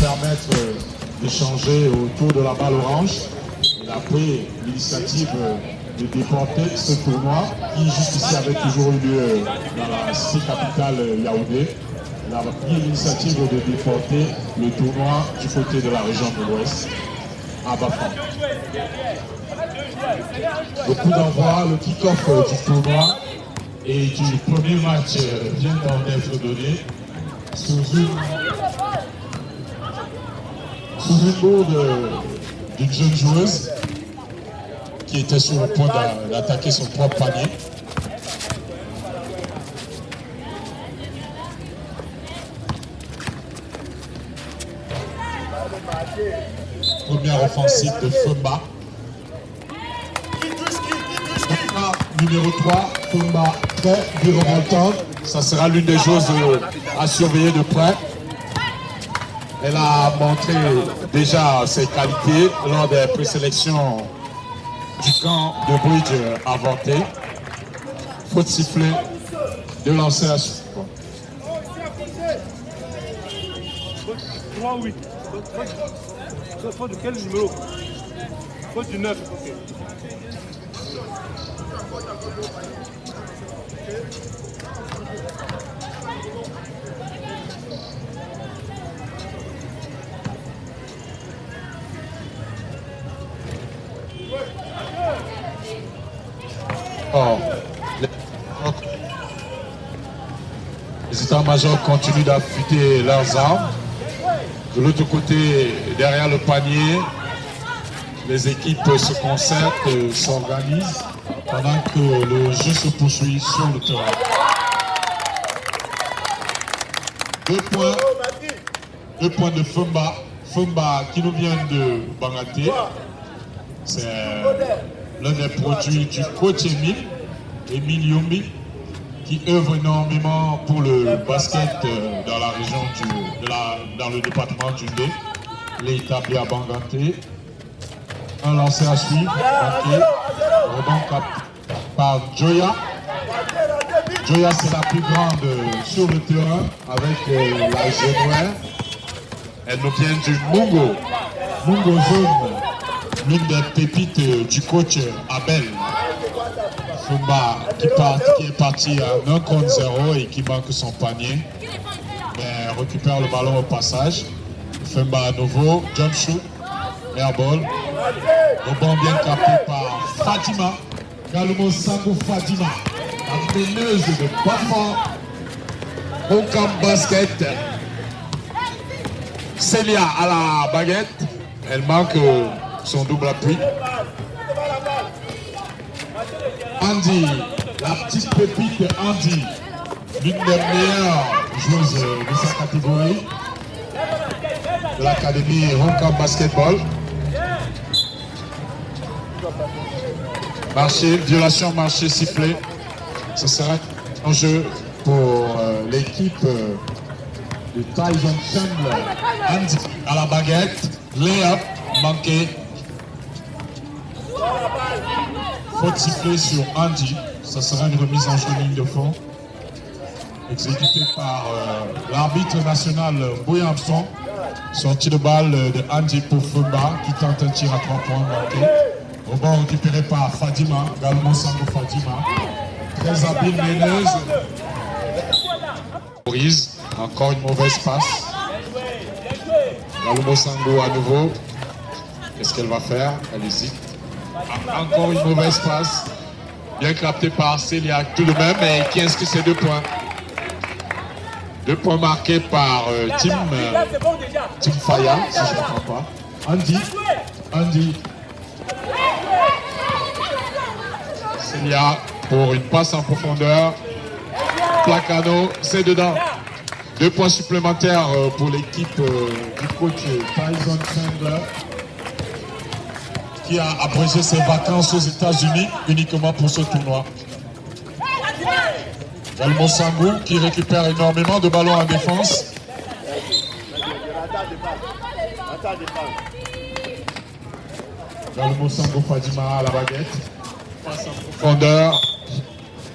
permettre d'échanger autour de la balle orange. Il a pris l'initiative de déporter ce tournoi qui jusqu'ici avait toujours eu lieu dans la cité capitale Yaoundé. Il a pris l'initiative de déporter le tournoi du côté de la région de l'Ouest, à Bafang. Le coup d'envoi, le kick-off du tournoi et du premier match vient d'être donné sous une bourde d'une jeune joueuse qui était sur le point d'attaquer son propre panier. Première offensive de Fumba. Numéro 3, Fumba très virevoltante. Ça sera l'une des choses à surveiller de près. Elle a montré déjà ses qualités lors des présélections du camp de bridge avorté. Faute siffler de lancer à suivre. 3-8. Faute de quel numéro? Faute du 9. Okay. Oh. Les états-majors continuent d'affûter leurs armes. De l'autre côté, derrière le panier, les équipes se concertent, s'organisent pendant que le jeu se poursuit sur le terrain. 2 points de Fumba. Fumba qui nous vient de Bangaté. C'est l'un des produits du coach Émile Yombi, qui œuvre énormément pour le basket dans la région dans le département du Ndé. Il est établi à Bangaté. Un lancé à suivre, marqué, rebond par Joya. Joya, c'est la plus grande sur le terrain avec la Genouère. Elle nous vient du Mungo. Mungo Zone, l'une des pépites du coach Abel. Fumba qui est parti à 1 contre 0 et qui manque son panier. Mais récupère le ballon au passage. Fumba à nouveau, jump shoot, airball. Rebond bien capté par Fatima. Galumo Sango Fatima, la meneuse de Bafang au camp basket. Célia à la baguette. Elle manque son double appui. Andy, la petite pépite Andy, l'une des meilleures joueuses de sa catégorie de l'académie Roncam Basketball. Marché, violation, marché sifflé. Ce sera un jeu pour l'équipe de Tyson Chandler. Andy à la baguette, lay-up, manqué. Faute sifflée sur Andy. Ça sera une remise en jeu ligne de fond. Exécutée par l'arbitre national Boyan Armstrong. Sortie de balle de Andy pour Fumba qui tente un tir à 3 points manqué. Rebond récupéré par Fadima, Galumo Sango Fadima. Très habile meneuse. Encore une mauvaise passe. Galumo Sango à nouveau. Qu'est-ce qu'elle va faire? Elle hésite. Encore une mauvaise passe. Bien capté par Célia tout de même et qui inscrit ses 2 points. 2 points marqués par Tim Faya, si je ne me trompe pas. Andy. Célia pour une passe en profondeur. Placano, c'est dedans. 2 points supplémentaires pour l'équipe du coach Tyson Chandler, qui a abrégé ses vacances aux États-Unis uniquement pour ce tournoi. Galumo Sango qui récupère énormément de ballons en défense. Galumo Sango Fadima à la baguette. Passe en profondeur.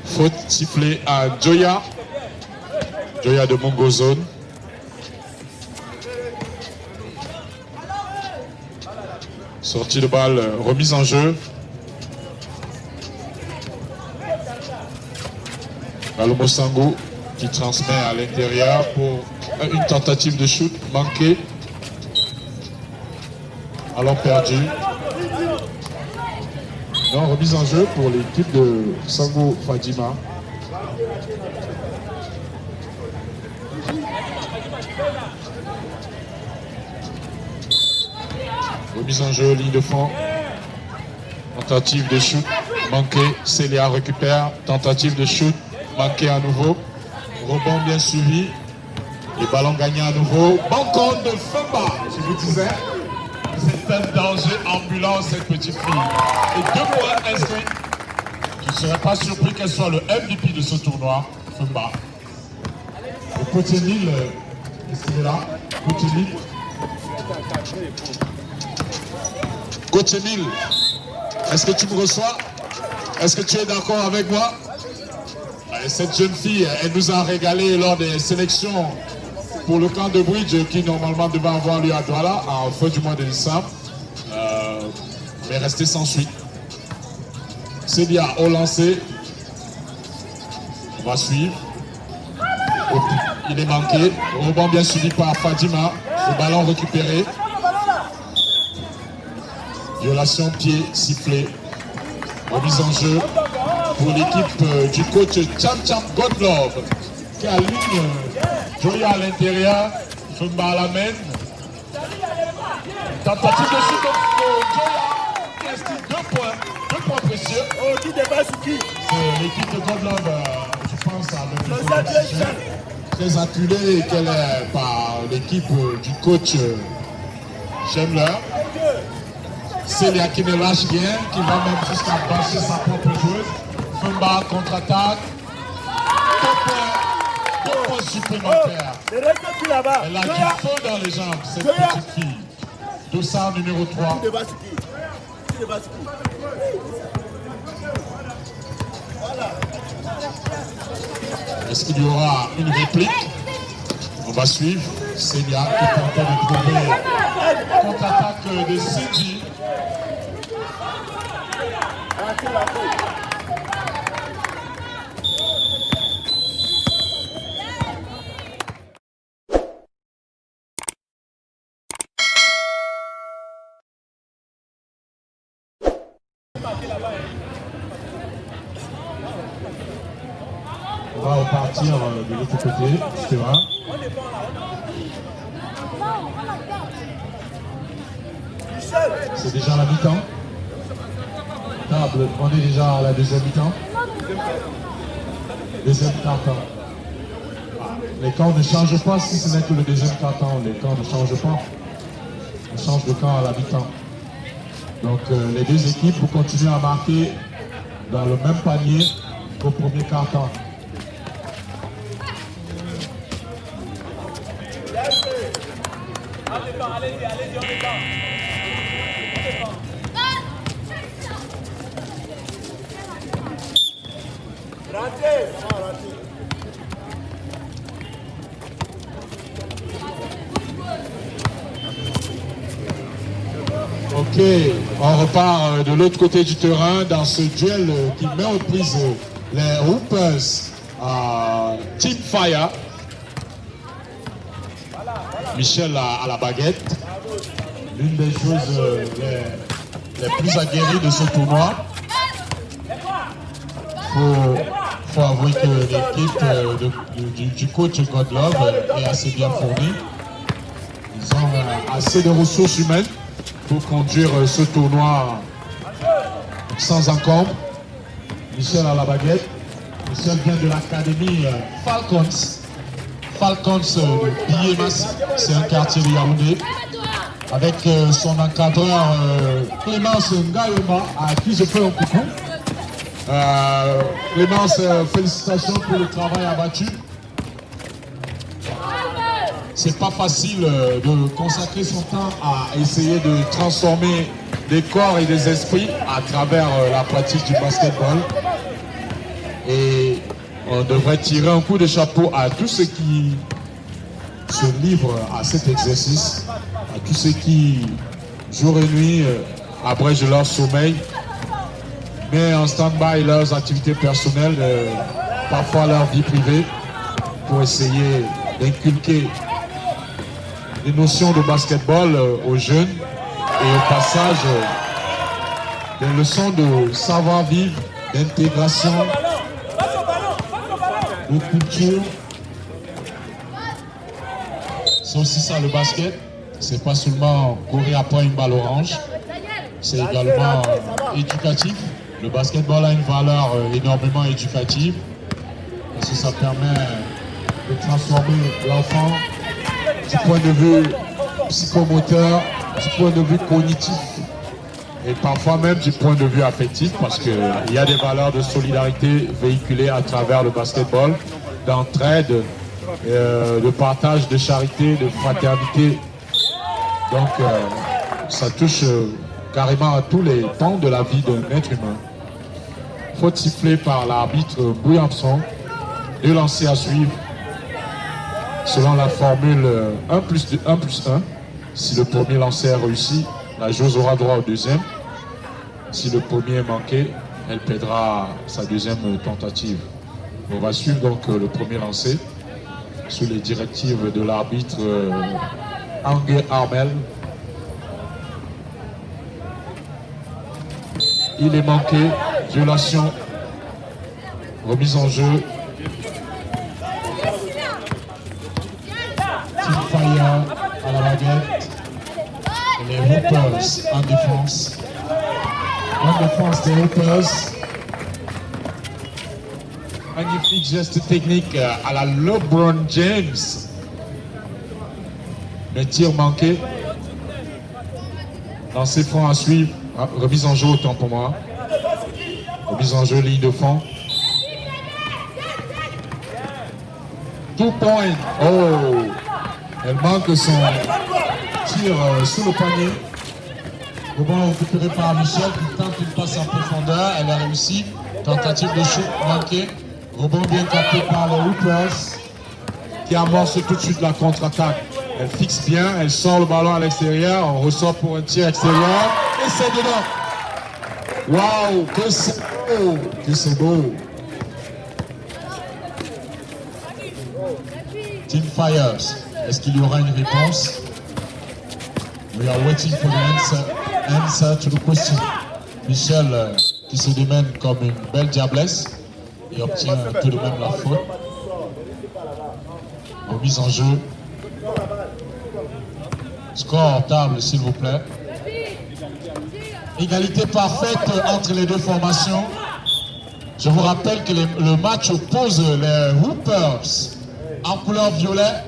Faute sifflée à Joya. Joya de Mungo Zone. Sortie de balle, remise en jeu. Balomo Sango qui transmet à l'intérieur pour une tentative de shoot manquée. Ballon perdu. Non, remise en jeu pour l'équipe de Sango Fadima. Remise en jeu, ligne de fond. Tentative de shoot manquée. Célia récupère. Tentative de shoot manquée à nouveau. Rebond bien suivi. Les ballons gagnés à nouveau. Bon compte de Fumba. Je vous disais, c'est un danger ambulant cette petite fille. Et 2 points inscrits. Je ne serais pas surpris qu'elle soit le MVP de ce tournoi, Fumba. Le coach Emile, est-ce qu'il est là? Coach Emile. Coach Emile, est-ce que tu me reçois? Est-ce que tu es d'accord avec moi? Cette jeune fille, elle nous a régalé lors des sélections pour le camp de bridge qui normalement devait avoir lieu à Douala en fin du mois de décembre, mais resté sans suite. Célia au lancer. On va suivre. Il est manqué. Rebond bien suivi par Fadima. Le ballon récupéré. Violation pied sifflé. Remise en jeu pour l'équipe du coach Cham Godlove qui aligne Joya à l'intérieur, Fumba à la main. Tentative de shoot de Joya qui inscrit 2 points précieux. Oh, qui dépasse qui? C'est l'équipe de Godlove, je pense, avec très acculée qu'elle est par l'équipe du coach Schemler. Célia qui ne lâche rien, qui va même jusqu'à bâcher sa propre joueuse. Fumba contre-attaque. 2 points supplémentaires. Elle a du feu dans les jambes, cette petite fille. Dossard numéro 3. Est-ce qu'il y aura une réplique? On va suivre. Célia qui est en train de trouver contre-attaque de Cindy. On va repartir de l'autre côté du terrain. C'est déjà la mi-temps. Table, on est déjà à la deuxième mi-temps. Deuxième quart-temps. Les camps ne changent pas si ce n'est que le deuxième quart-temps. Les camps ne changent pas. On change de camp à la mi-temps. Donc les deux équipes vont continuer à marquer dans le même panier qu'au premier quart-temps. Allez-y, on défend. Ok, on repart de l'autre côté du terrain dans ce duel qui met aux prises les Hoopers à Team Fire. Michel à la baguette, l'une des joueuses les plus aguerries de ce tournoi. Faut avouer que l'équipe du coach Godlove est assez bien fournie. Ils ont assez de ressources humaines pour conduire ce tournoi sans encombre. Michel à la baguette. Michel vient de l'académie Falcons. Falcons de Biemas, c'est un quartier de Yaoundé. Avec son encadreur Clémence Ngayoma, à qui je fais un coucou. Clémence, félicitations pour le travail abattu. C'est pas facile de consacrer son temps à essayer de transformer des corps et des esprits à travers la pratique du basketball. Et on devrait tirer un coup de chapeau à tous ceux qui se livrent à cet exercice, à tous ceux qui, jour et nuit, abrègent leur sommeil, mais en stand-by leurs activités personnelles, parfois leur vie privée, pour essayer d'inculquer des notions de basketball aux jeunes et au passage des leçons de savoir-vivre, d'intégration, de culture. C'est aussi ça le basket. C'est pas seulement courir après une balle orange, c'est également éducatif. Le basketball a une valeur énormément éducative parce que ça permet de transformer l'enfant du point de vue psychomoteur, du point de vue cognitif et parfois même du point de vue affectif parce qu'il y a des valeurs de solidarité véhiculées à travers le basketball, d'entraide, de partage, de charité, de fraternité. Donc ça touche carrément à tous les temps de la vie d'un être humain. Faute sifflée par l'arbitre Bouillanson, 2 lancers à suivre selon la formule 1+1. Si le premier lancer réussit, la joueuse aura droit au deuxième. Si le premier est manqué, elle perdra sa deuxième tentative. On va suivre donc le premier lancer sous les directives de l'arbitre Ange Armel. Il est manqué, violation, remise en jeu. Team Fire à la baguette. Et les Hoopers en défense. En défense des Hoopers. Magnifique geste technique à la LeBron James. Le tir manqué. Lancer franc à suivre. Ah, remise en jeu autant pour moi. Remise en jeu, ligne de fond. 2 points. Oh! Elle manque son tir sous le panier. Rebond récupéré par Michel qui tente une passe en profondeur. Elle a réussi. Tentative de shoot manquée. Rebond bien capté par les Hoopers qui amorce tout de suite la contre-attaque. Elle fixe bien, elle sort le ballon à l'extérieur, on ressort pour un tir extérieur et c'est dedans. Waouh, que c'est beau, que c'est beau. Team Fires, est-ce qu'il y aura une réponse? We are waiting for the answer to the question. Michel qui se démène comme une belle diablesse et obtient tout de même la faute. Remise en jeu. Score table, s'il vous plaît. Égalité parfaite entre les deux formations. Je vous rappelle que le match oppose les Hoopers en couleur violet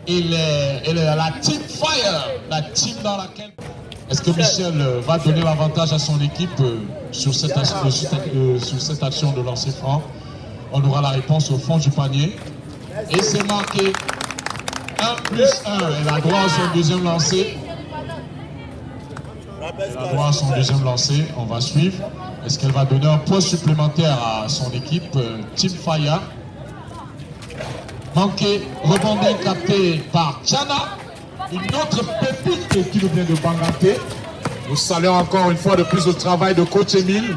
et la Team Fire, la team dans laquelle... Est-ce que Michel va donner l'avantage à son équipe sur cette action de lancer franc? On aura la réponse au fond du panier. Et c'est marqué 1+1. Elle a droit à son deuxième lancer. Elle a droit à son deuxième lancer. On va suivre. Est-ce qu'elle va donner un point supplémentaire à son équipe Team Fire? Manqué, rebondé, capté par Tchana. Une autre pépite qui nous vient de Bangaté. Nous saluons encore une fois de plus le travail de coach Émile.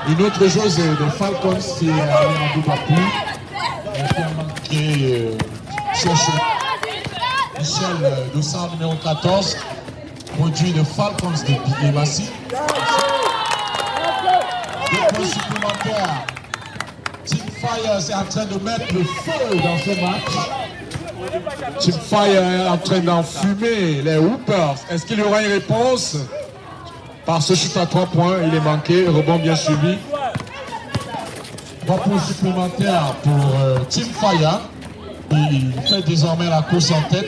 Une autre joueuse de Falcons qui est allée en Dubaï. Elle a manqué Michel Dossard numéro 14, produit de Falcons de Bigémassi. 2 points supplémentaires. Team Fire est en train de mettre le feu dans ce match. Team Fire est en train d'enfumer les Hoopers. Est-ce qu'il y aura une réponse? Par ce shoot à 3 points, il est manqué. Rebond bien suivi. 3 points supplémentaires pour Team Fire. Il fait désormais la course en tête.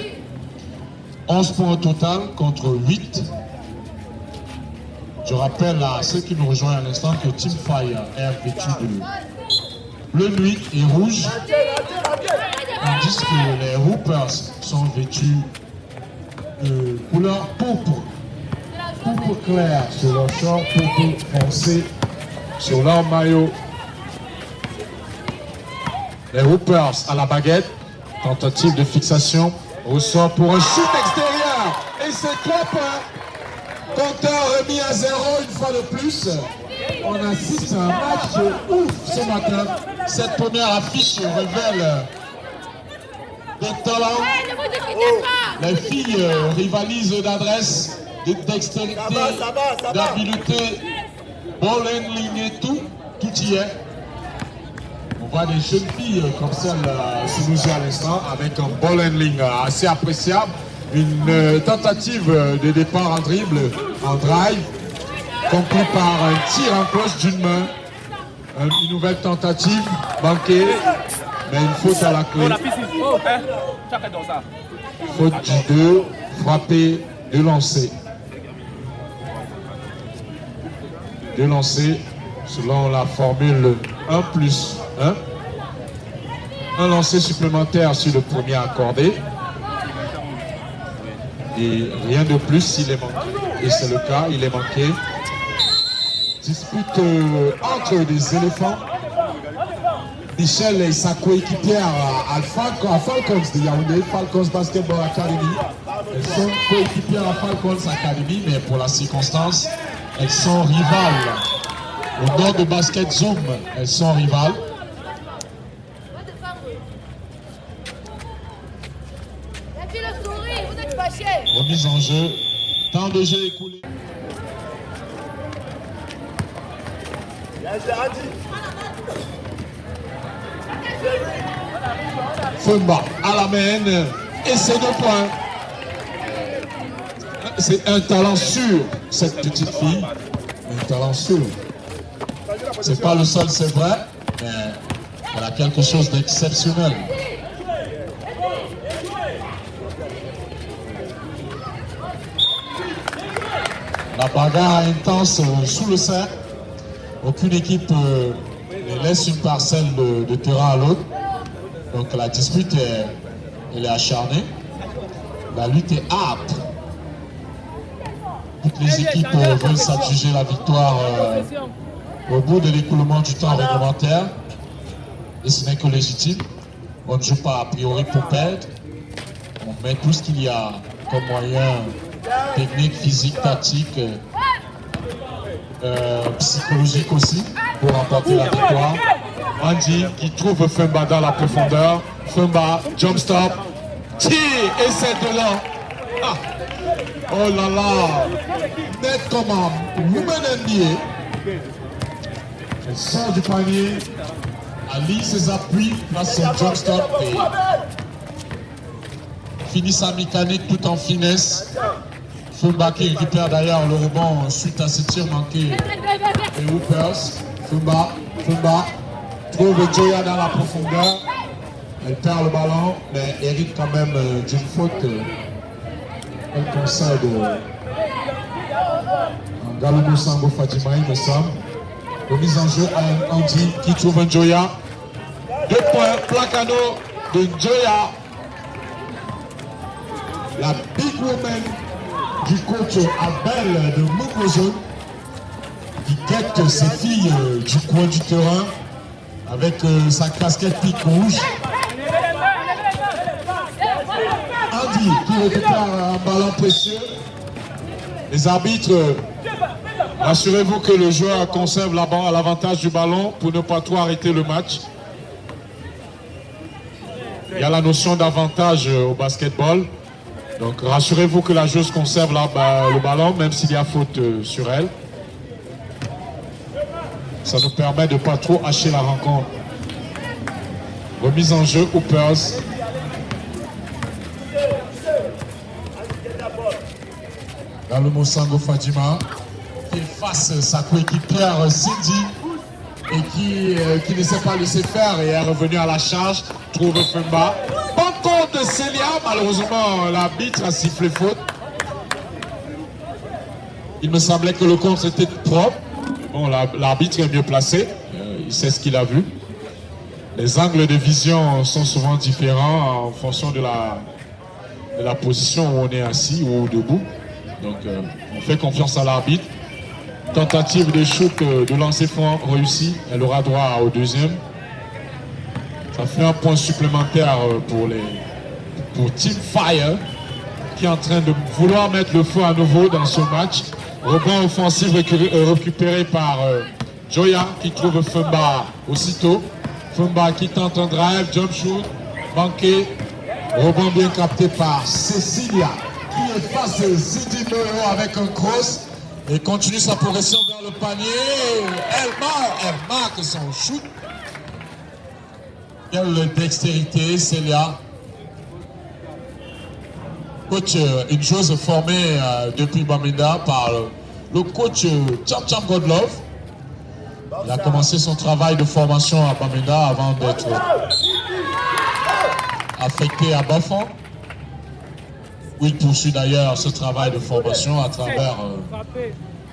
11 points au total contre 8. Je rappelle à ceux qui nous rejoignent à l'instant que Team Fire est vêtu de bleu nuit et rouge. Tandis que les Hoopers sont vêtus de couleur pourpre. Pourpre clair sur leur short, pourpre foncé sur leur maillot. Les Hoopers à la baguette. Tentative de fixation. Ressort pour un shoot extérieur. Et c'est 3 points. Compteur remis à 0 une fois de plus. On assiste à un match ouf ce matin. Cette première affiche révèle des talents. Les filles rivalisent d'adresse, de dextérité, d'habileté, ball handling et tout y est. On voit des jeunes filles comme celle sous nous à l'instant avec un ball handling assez appréciable. Une tentative de départ en dribble, en drive, conclue par un tir en cloche d'une main. Une nouvelle tentative manquée, mais une faute à la clé. Faute du 2, frappé, de lancer. De lancer selon la formule 1+1. Un lancer supplémentaire sur le premier accordé. Et rien de plus s'il est manqué. Et c'est le cas, il est manqué. Dispute entre des éléphants. Michel et sa coéquipière à Falcons de Yaoundé, Falcons Basketball Academy. Elles sont coéquipières à Falcons Academy, mais pour la circonstance, elles sont rivales. Au nord de Basket Zoom, elles sont rivales. Remise en jeu, temps de jeu écoulé. Fumba à la main et c'est 2 points. C'est un talent sûr, cette petite fille. Un talent sûr. C'est pas le seul, c'est vrai, mais elle a quelque chose d'exceptionnel. La bagarre intense sous le cercle. Aucune équipe ne laisse une parcelle de terrain à l'autre. Donc la dispute elle est acharnée. La lutte est âpre. Toutes les équipes veulent s'adjuger la victoire au bout de l'écoulement du temps réglementaire. Et ce n'est que légitime. On ne joue pas a priori pour perdre. On met tout ce qu'il y a comme moyen technique, physique, tactique, psychologique aussi pour remporter la victoire. Andy qui trouve Fumba dans la profondeur. Fumba, jump stop, tir et c'est de là. Ah. Oh là là, net comme un woman NBA. Elle sort du panier, allie ses appuis, place son jump stop et finit sa mécanique tout en finesse. Fumba qui récupère d'ailleurs le rebond suite à ce tir manqué. Et Hoopers, Fumba trouve Joya dans la profondeur. Elle perd le ballon, mais hérite quand même d'une faute. Elle concède en Galoumou Sango Fatima, il me semble. Remise en jeu à Andy qui trouve un Joya. 2 points, placano de Joya. La big woman du coach Abel de Moukozone qui guette ses filles du coin du terrain avec sa casquette pique rouge. Andy qui récupère un ballon précieux. Les arbitres, assurez-vous que le joueur conserve l'avantage du ballon pour ne pas trop arrêter le match. Il y a la notion d'avantage au basketball. Donc rassurez-vous que la joueuse conserve le ballon même s'il y a faute sur elle. Ça nous permet de ne pas trop hacher la rencontre. Remise en jeu, Hoopers. Dans le Mosango Fadima, qui efface sa coéquipière Cindy et qui ne s'est pas laissé faire et est revenu à la charge, trouve Fumba. Bon compte de Célia, malheureusement l'arbitre a sifflé faute. Il me semblait que le compte était propre. Bon, l'arbitre est mieux placé, il sait ce qu'il a vu. Les angles de vision sont souvent différents en fonction de la position où on est assis ou debout. Donc on fait confiance à l'arbitre. Tentative de shoot de lancer franc réussi, elle aura droit au deuxième. Ça fait un point supplémentaire pour Team Fire qui est en train de vouloir mettre le feu à nouveau dans ce match. Rebond offensif récupéré par Joya qui trouve Fumba aussitôt. Fumba qui tente un drive, jump shoot, manqué. Rebond bien capté par Cecilia qui efface Sidi Noyo avec un cross et continue sa progression vers le panier. Elle marque son shoot. Quelle dextérité, Célia. Coach, une chose formée depuis Bamenda par le coach Cham Godlove. Il a commencé son travail de formation à Bamenda avant d'être affecté à Bafon, où il poursuit d'ailleurs ce travail de formation à travers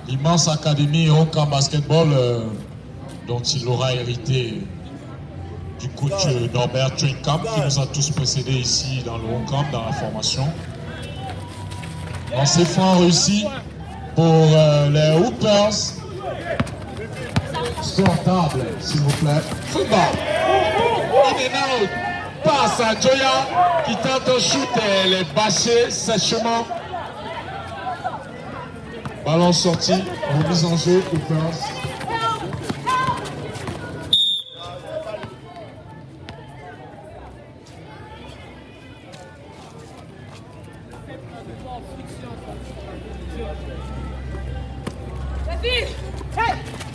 l'immense académie Eurocamp Basketball dont il aura hérité du coach Norbert Trinkamp qui nous a tous précédés ici dans le Eurocamp, dans la formation. Lancer franc réussi pour les Hoopers. Score table, s'il vous plaît. Football. In and out. Passe à Joya qui tente un shoot et elle est bâchée sèchement. Ballon sorti, remise en jeu, Hoopers.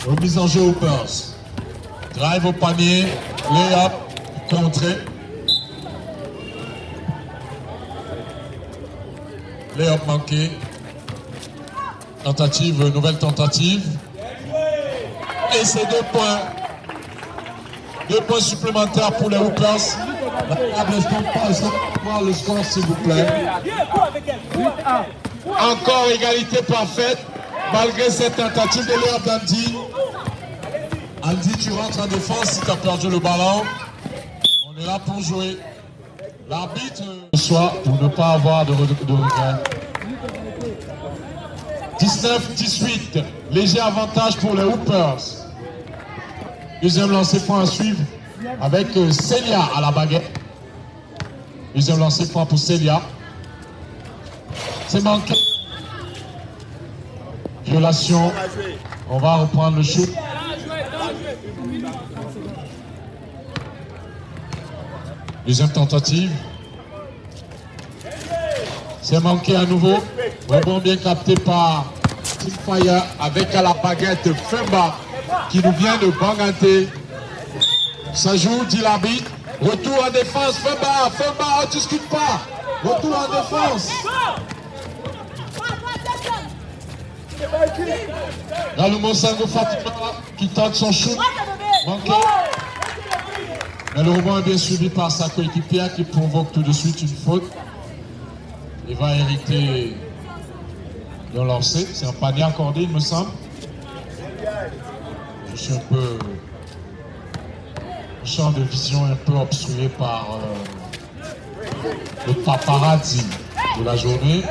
Remise en jeu Hoopers. Drive au panier, lay-up, contré. Lay-up manqué. Tentative, nouvelle tentative. Et c'est 2 points. 2 points supplémentaires pour les Hoopers. La table, est-ce qu'on peut voir le score, s'il vous plaît? Encore égalité parfaite, malgré cette tentative de lay-up d'Andy. Andy, tu rentres en défense si tu as perdu le ballon. On est là pour jouer. L'arbitre soit pour ne pas avoir de regret. 19-18, léger avantage pour les Hoopers. Deuxième lancer franc à suivre avec Célia à la baguette. Deuxième lancer franc pour Célia. C'est manqué. Violation. On va reprendre le shoot. Deuxième tentative. C'est manqué à nouveau. Rebond bien capté par Team Fire avec à la baguette Fumba qui nous vient de Banganté. Ça joue, dit l'arbitre. Retour en défense, Fumba, on ne discute pas. Retour en défense. Galumo Sango Fatima qui tente son shoot. Manqué. Mais le rebond est bien suivi par sa coéquipière qui provoque tout de suite une faute. Il va hériter d'un lancer. C'est un panier accordé, il me semble. Je suis un peu... Le champ de vision un peu obstrué par le paparazzi de la journée.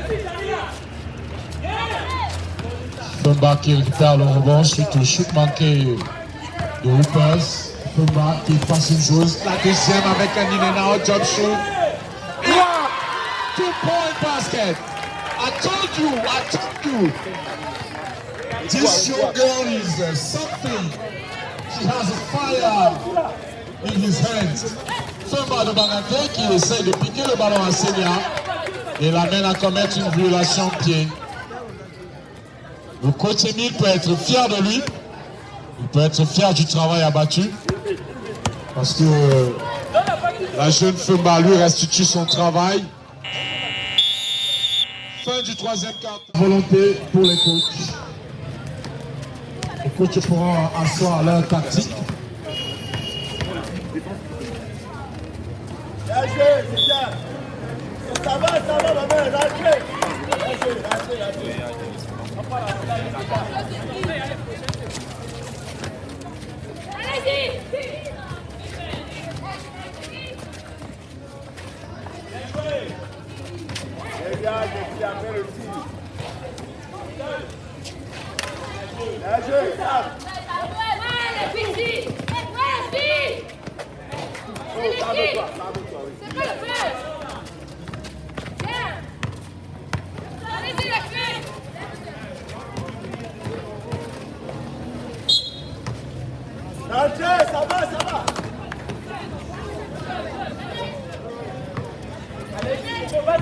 Fumba qui récupère le rebond suite au shoot manqué de Hoopers. Fumba qui passe une chose. La deuxième avec un in-and-out jump shoot. 2-point basket. I told you. This young girl is something. She has a fire in his hands. Fumba de Banganté qui essaie de piquer le ballon à Célia et l'amène à commettre une violation de pied. Le coach Émile peut être fier de lui. Il peut être fier du travail abattu. Parce que la jeune Fumba lui restitue son travail. Fin du troisième quart. Volonté pour les coachs. Les coachs pourront asseoir leur tactique. Ça va, ma mère, lâchez.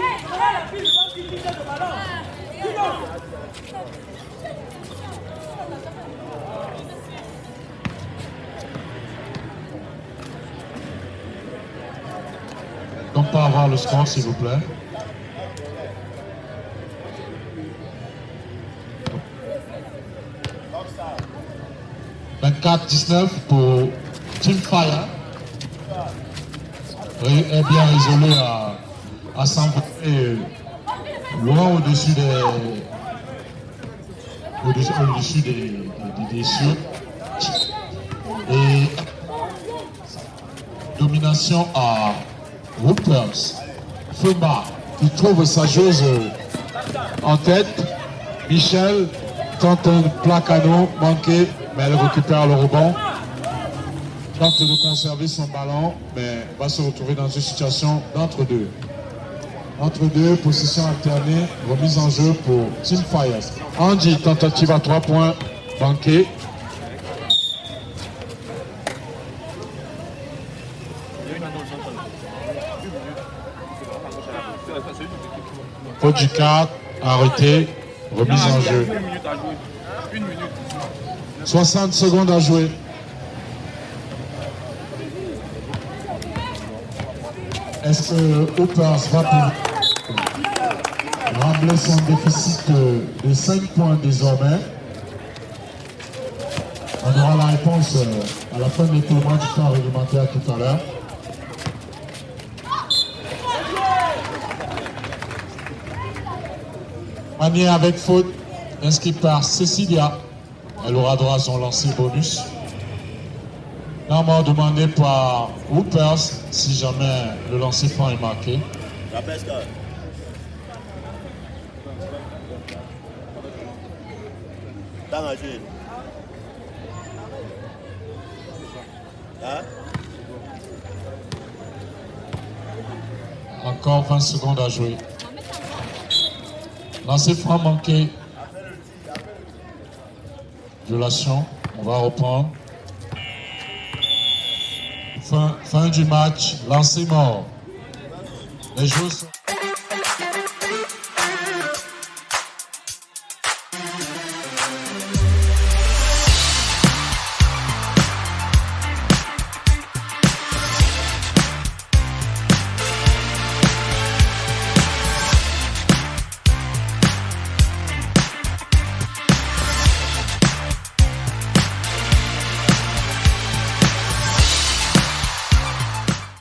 Hey, voilà la fille. On peut avoir le score, s'il vous plaît. « 24-19 pour Team Fire. Est bien isolé à s'envoler loin au-dessus des cieux. Et domination à Whoopers. Fumba qui trouve sa joueuse en tête. Michel tente un plat canon manqué, mais elle récupère le rebond. Tente de conserver son ballon, mais va se retrouver dans une situation d'entre-deux. Entre-deux, position alternée, remise en jeu pour Team Fires. Andy, tentative à 3 points, manqué. Faute du 4, arrêté, remise en jeu. 60 secondes à jouer. Est-ce que Hoopers va pouvoir rembler son déficit de 5 points désormais? On aura la réponse à la fin des tournois du temps réglementaire tout à l'heure. Manier avec faute, inscrit par Cecilia. Elle aura droit à son lancer bonus. Normalement demandé par Hoopers si jamais le lancer franc est marqué. La pesque. Dans la jeu. Hein? Encore 20 secondes à jouer. Lancer franc manqué. Violation. On va reprendre. Fin du match. Lancer mort. Les joueurs sont...